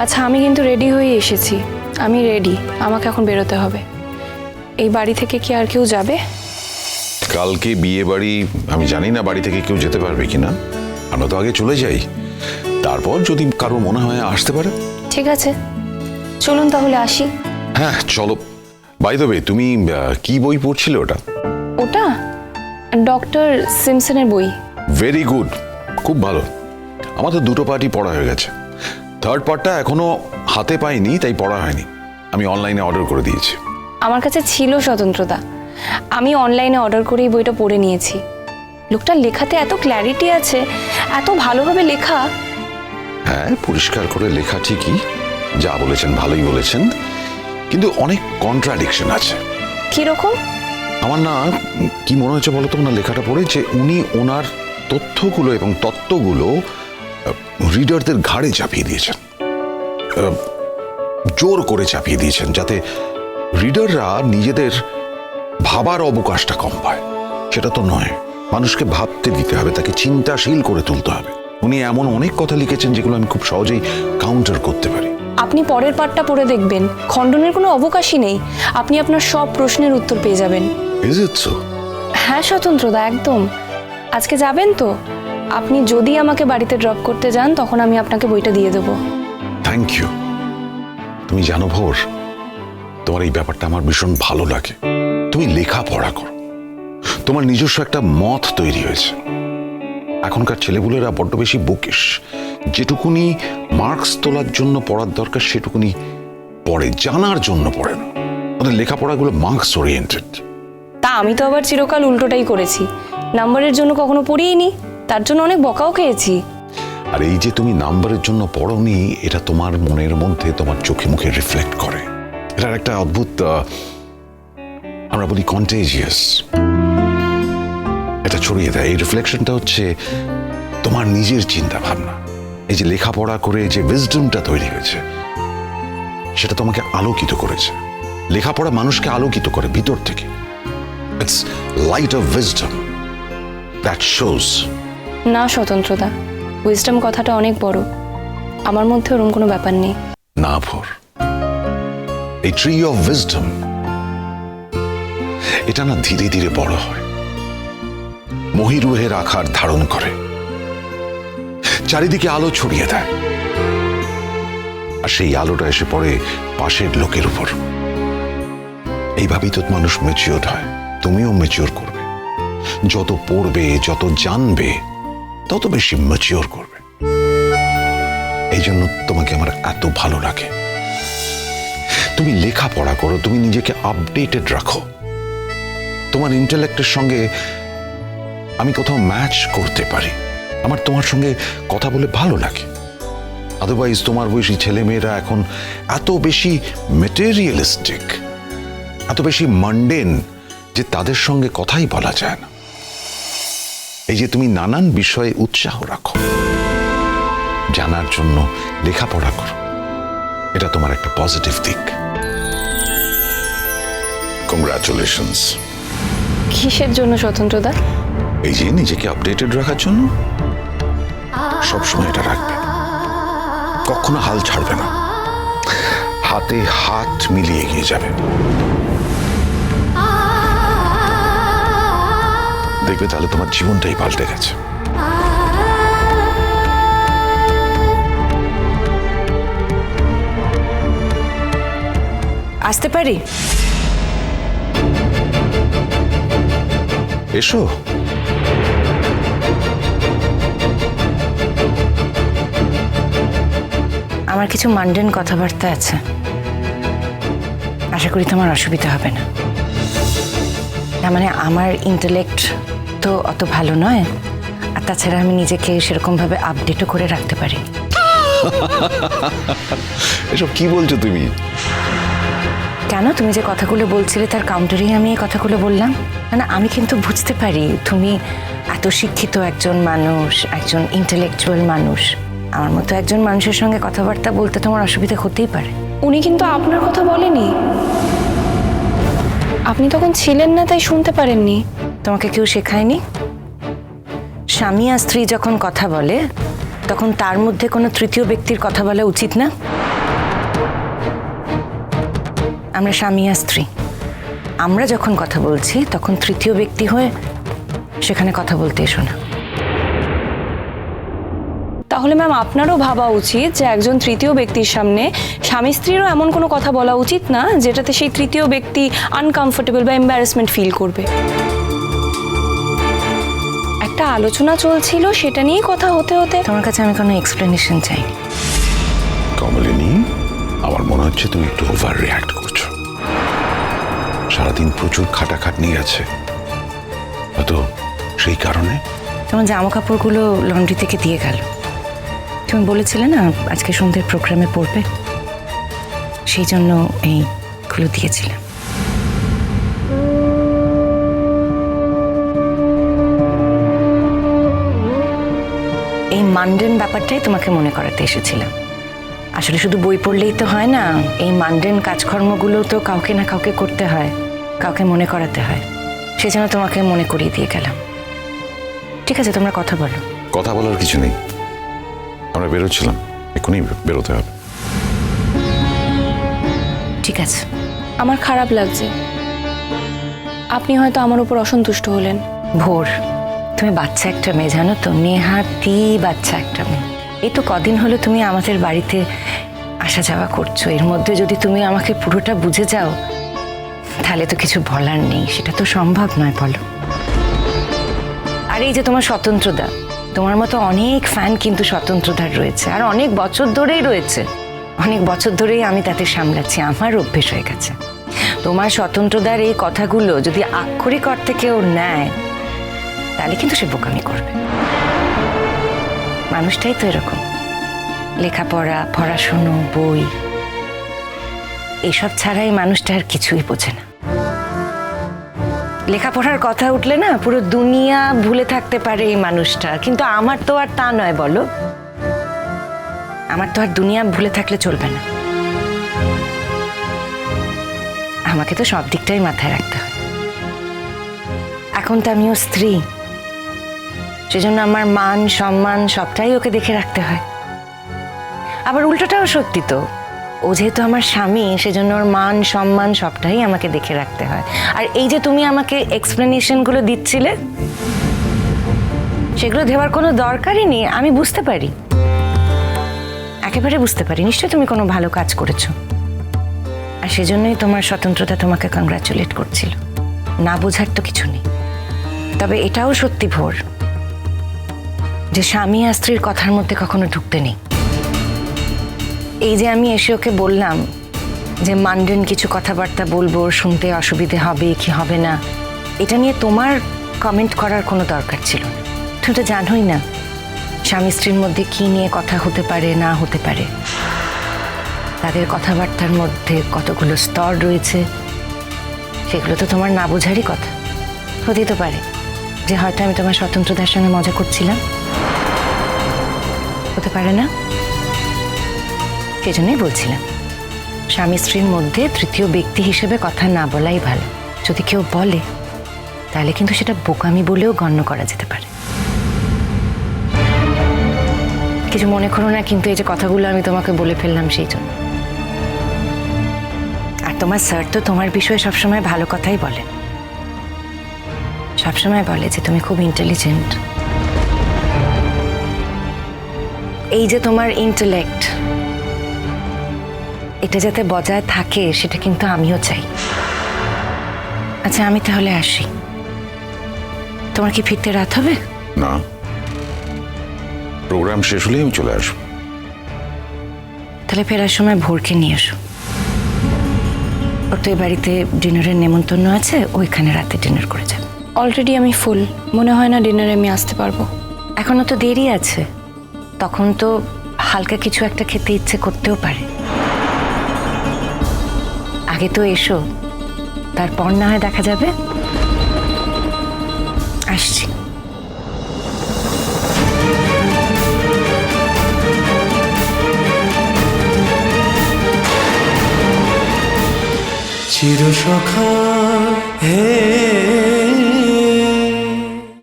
আচ্ছা, আমি কিন্তু রেডি হয়ে এসেছি। আমি রেডি, আমাকে এখন বেরোতে হবে। এই বাড়ি থেকে কি আর কেউ যাবে? কালকে বিয়ে বাড়ি, আমি জানি না বাড়ি থেকে কেউ যেতে পারবে কিনা। আমরা তো আগে চলে যাই, তারপর যদি কারো মনে হয় আসতে পারে। ঠিক আছে, চলুন তাহলে আসি। হ্যাঁ চলো। বাই দ্য ওয়ে, তুমি কি বই পড়ছিলে ওটা? ওটা ডক্টর সিমসনের বই। ভেরি গুড, খুব ভালো। আমার তো দুটো পার্টই পড়া হয়ে গেছে, থার্ড পার্টটা এখনো হাতে পাইনি, তাই পড়া হয়নি। আমি অনলাইনে অর্ডার করে দিয়েছি। আমার কাছে ছিল স্বতন্ত্রতা, আমি অনলাইনে অর্ডার করেই বইটা পড়ে নিয়েছি। লোকটার লেখাতে এত ক্ল্যারিটি আছে, এত ভালোভাবে লেখা। হ্যাঁ, পরিষ্কার করে লেখা ঠিকই, যা বলেছেন ভালোই বলেছেন, কিন্তু অনেক কন্ট্রাডিকশন আছে। কিরকম? আমার না কি মনে হচ্ছে বলতো না লেখাটা পড়ে, যে উনি ওনার তথ্যগুলো এবং তত্ত্বগুলো রিডারদের ঘাড়ে চাপিয়ে দিয়েছেন, জোর করে চাপিয়ে দিয়েছেন, যাতে রিডাররা নিজেদের ভাবার অবকাশটা কম পায়। সেটা তো নয়, মানুষকে ভাবতে দিতে হবে, তাকে চিন্তাশীল করে তুলতে হবে। উনি এমন অনেক কথা লিখেছেন যেগুলো আমি খুব সহজেই কাউন্টার করতে পারি। আপনি পরের পার্টটা পড়ে দেখবেন, খণ্ডনের কোনো অবকাশই নেই। আপনি আপনার সব প্রশ্নের উত্তর পেয়ে যাবেন। Is it so? হ্যাঁ স্বতন্ত্রদা, একদম। আজকে যাবেন তো? আপনি যদি আমাকে বাড়িতে ড্রপ করতে যান, তখন আমি আপনাকে বইটা দিয়ে দেবো। Thank you. তুমি জানো ভোর, তোমার এই ব্যাপারটা আমার ভীষণ ভালো লাগে। তুমি লেখাপড়া করো, তোমার নিজস্ব একটা মত তৈরি হয়েছে। এখনকার ছেলেপুলেরা বড্ড বেশি বুকিশ, যেটুকুনি মার্কস তোলার জন্য পড়ার দরকার সেটুকুনি পড়ে, জানার জন্য পড়ে না। ওদের লেখাপড়াগুলো মার্কস ওরিয়েন্টেড। তা আমি তো আবার চিরকাল উল্টোটাই করেছি, নাম্বারের জন্য কখনো পড়িনি, তার জন্য অনেক বকাও খেয়েছি। আর এই যে তুমি নাম্বারের জন্য পড়োনি, এটা তোমার মনের মধ্যে, তোমার চোখে মুখে রিফ্লেক্ট করে। এটার একটা অদ্ভুত, আমরা বলি কন্টেজিয়াস, এটা ছড়িয়ে দেয়। এই রিফ্লেকশনটা হচ্ছে তোমার নিজের চিন্তা ভাবনা। এই যে লেখাপড়া করে যে উইজডমটা তৈরি হয়েছে, সেটা তোমাকে আলোকিত করেছে। লেখাপড়া মানুষকে আলোকিত করে ভিতর থেকে। It's light off wisdom that shows. না স্বতন্ত্রতা, উইজডম কথাটা অনেক বড়, আমার মধ্যে ওরকম কোনো ব্যাপার নেই। না ভোর, এই ট্রি অফ উইজডম, এটা না ধীরে ধীরে বড় হয়, মহিরুহের আকার ধারণ করে, চারিদিকে আলো ছড়িয়ে দেয়, আর সেই আলোটা এসে পড়ে পাশের লোকের উপর। এইভাবেই তো মানুষ ম্যাচিওর হয়। তুমিও ম্যাচিওর করবে, যত পড়বে, যত জানবে, তত বেশি ম্যাচিওর করবে। এই জন্য তোমাকে আমার এত ভালো লাগে। তুমি লেখাপড়া করো, তুমি নিজেকে আপডেটেড রাখো। তোমার ইন্টেলেক্টের সঙ্গে আমি কোথাও ম্যাচ করতে পারি, আমার তোমার সঙ্গে কথা বলে ভালো লাগে। আদারওয়াইজ তোমার বয়সী ছেলে মেয়েরা এখন এত বেশি মেটেরিয়ালিস্টিক, এত বেশি মান্ডেন, যে তাদের সঙ্গে কথাই বলা যায় না। এই যে তুমি নানান বিষয়ে উৎসাহ রাখো, জানার জন্য লেখাপড়া করো, এটা তোমার একটা পজিটিভ দিক। কংগ্রাচুলেশনস। কিসের জন্য স্বতন্ত্রতা? এই যে নিজেকে আপডেটেড রাখার জন্য। সবসময় এটা রাখবে, কখনো হাল ছাড়বে না, হাতে হাত মিলিয়ে এগিয়ে যাবে। দেখবে তাহলে তোমার জীবনটাই পাল্টে গেছে। আসতে পারি? এসো। আমার কিছু মান্ডেন কথাবার্তা আছে, আশা করি তোমার অসুবিধা হবে না। না মানে আমার ইন্টেলেক্ট তো অত ভালো নয়, আর তাছাড়া আমি নিজেকে সেরকম ভাবে আপডেটও করে রাখতে পারি। এসব কি বলছো তুমি? কেন, তুমি যে কথাগুলো বলছিলে তার কাউন্টারেই আমি এই কথাগুলো বললাম। না আমি কিন্তু বুঝতে পারি তুমি এত শিক্ষিত একজন মানুষ, একজন ইন্টেলেকচুয়াল মানুষ। আমার মতো একজন মানুষের সঙ্গে কথাবার্তা বলতে তোমার অসুবিধা হতেই পারে। উনি কিন্তু আপনার কথা বলেনি, আপনি তখন ছিলেন না, তাই শুনতে পারেননি। তোমাকে কেউ শেখায়নি? স্বামী আর স্ত্রী যখন কথা বলে, তখন তার মধ্যে কোনো তৃতীয় ব্যক্তির কথা বলা উচিত না? আমরা স্বামী আর স্ত্রী। আমরা যখন কথা বলছি তখন তৃতীয় ব্যক্তি হয়ে সেখানে কথা বলতে এসো না। তাহলে ম্যাম আপনারও ভাবা উচিত যে একজন তৃতীয় ব্যক্তির সামনে স্বামী স্ত্রীরও এমন কোনো কথা বলা উচিত না যেটাতে সেই তৃতীয় ব্যক্তি আনকমফোর্টেবল বা এম্বারাসমেন্ট ফিল করবে। একটা আলোচনা চলছিল, সেটা নিয়েই কথা হতে হতে তোমার কাছে আমি কোনো এক্সপ্লেনেশন চাই। কমলিনী, আমার মনে হচ্ছে তুমি একটু ওভার রিয়াক্ট করছো। সারাদিন প্রচুর খাটাখাটনি গেছে, হয়তো সেই কারণে। তোমার জামা কাপড়গুলো লন্ড্রি থেকে দিয়ে গেল। তুমি বলেছিলে না আজকে সন্ধ্যের প্রোগ্রামে পড়বে, সেই জন্য এইগুলো দিয়েছিলাম। এই মান্ডেন ব্যাপারটাই তোমাকে মনে করাতে এসেছিলাম। আসলে শুধু বই পড়লেই তো হয় না, এই মান্ডেন কাজকর্মগুলো তো কাউকে না কাউকে করতে হয়, কাউকে মনে করাতে হয়। সেজন্য তোমাকে মনে করিয়ে দিয়ে গেলাম। ঠিক আছে, তোমরা কথা বলো। কথা বলার কিছু নেই, আমরা বেরোচ্ছিলাম, এক্ষুনি বেরোতে হবে। ঠিক আছে। আমার খারাপ লাগছে। আপনি হয়তো আমার উপর অসন্তুষ্ট হলেন। ভোর, তুমি বাচ্চা একটা মেয়ে, জানো তো, নেহাতি বাচ্চা একটা মেয়ে। এই তো কদিন হলো তুমি আমাদের বাড়িতে আসা যাওয়া করছো, এর মধ্যে যদি তুমি আমাকে পুরোটা বুঝে যাও তাহলে তো কিছু বলার নেই। সেটা তো সম্ভব নয়, বলো। আর এই যে তোমার স্বতন্ত্রদা, তোমার মতো অনেক ফ্যান কিন্তু স্বতন্ত্রদার রয়েছে, আর অনেক বছর ধরেই রয়েছে। অনেক বছর ধরেই আমি তাদের সামলাচ্ছি, আমার অভ্যেস হয়ে গেছে। তোমার স্বতন্ত্রদার এই কথাগুলো যদি আক্ষরিক অর্থে কেউ নেয় তাহলে কিন্তু সে বোকামি করবে। মানুষটাই তো এরকম, লেখাপড়া, পড়াশুনো, বই, এসব ছাড়াই মানুষটা আর কিছুই বোঝে না। লেখাপড়ার কথা উঠলে না পুরো দুনিয়া ভুলে থাকতে পারে এই মানুষটা, কিন্তু আমার তো আর তা নয়, বলো। আমার তো আর দুনিয়া ভুলে থাকলে চলবে না, আমাকে তো সব দিকটাই মাথায় রাখতে হয়। এখন তো আমিও স্ত্রী, সেজন্য আমার মান সম্মান সবটাই ওকে দেখে রাখতে হয়। আবার উল্টোটাও সত্যি তো, ও যেহেতু আমার স্বামী সেজন্য ওর মান সম্মান সবটাই আমাকে দেখে রাখতে হয়। আর এই যে তুমি আমাকে এক্সপ্লেনেশনগুলো দিচ্ছিলে, সেগুলো দেওয়ার কোনো দরকারই নেই। আমি বুঝতে পারি, একেবারে বুঝতে পারি, নিশ্চয়ই তুমি কোনো ভালো কাজ করেছো, আর সেজন্যই তোমার স্বতন্ত্রতা তোমাকে কংগ্রাচুলেট করছিল। না বোঝার তো কিছু নেই। তবে এটাও সত্যি ভোর যে স্বামী আর স্ত্রীর কথার মধ্যে কখনো ঢুকতে নেই। এই যে আমি এসে ওকে বললাম যে মান্ডেন কিছু কথাবার্তা বলবো, শুনতে অসুবিধে হবে কি হবে না, এটা নিয়ে তোমার কমেন্ট করার কোনো দরকার ছিল না। তুমি তো জানোই না স্বামী স্ত্রীর মধ্যে কি নিয়ে কথা হতে পারে না হতে পারে, তাদের কথাবার্তার মধ্যে কতগুলো স্তর রয়েছে, সেগুলো তো তোমার না বোঝারই কথা। হতেই তো পারে যে হয়তো আমি তোমার স্বতন্ত্রতার সঙ্গে মজা করছিলাম, হতে পারে না? সেজন্যই বলছিলাম স্বামী স্ত্রীর মধ্যে তৃতীয় ব্যক্তি হিসেবে কথা না বলাই ভালো। যদি কেউ বলে তাহলে কিন্তু সেটা বোকামি বলেও গণ্য করা যেতে পারে। কিছু মনে করো না কিন্তু, এই যে কথাগুলো আমি তোমাকে বলে ফেললাম সেই জন্য। আর তোমার স্যার তো তোমার বিষয়ে সবসময় ভালো কথাই বলে, সবসময় বলে যে তুমি খুব ইন্টেলিজেন্ট। এই যে তোমার ইন্টেলেক্ট, এটা যাতে বজায় থাকে সেটা কিন্তু আমিও চাই। আচ্ছা, আমি তাহলে আসি। তোমার কি ফিরতে রাত হবে? না, প্রোগ্রাম শেষ হলেই আমি চলে আসবো। তাহলে ফেরার সময় ভোরকে নিয়ে এসো। ওর তো এই বাড়িতে ডিনারের নেমন্তন্ন আছে, ওইখানে রাতে ডিনার করে যাবে। অলরেডি আমি ফুল, মনে হয় না ডিনারে আমি আসতে পারবো। এখনো তো দেরি আছে, তখন তো হালকা কিছু একটা খেতে ইচ্ছে করতেও পারে। আগে তো এসো, তারপর না হয় দেখা যাবে। আসছি। চিরসখা হে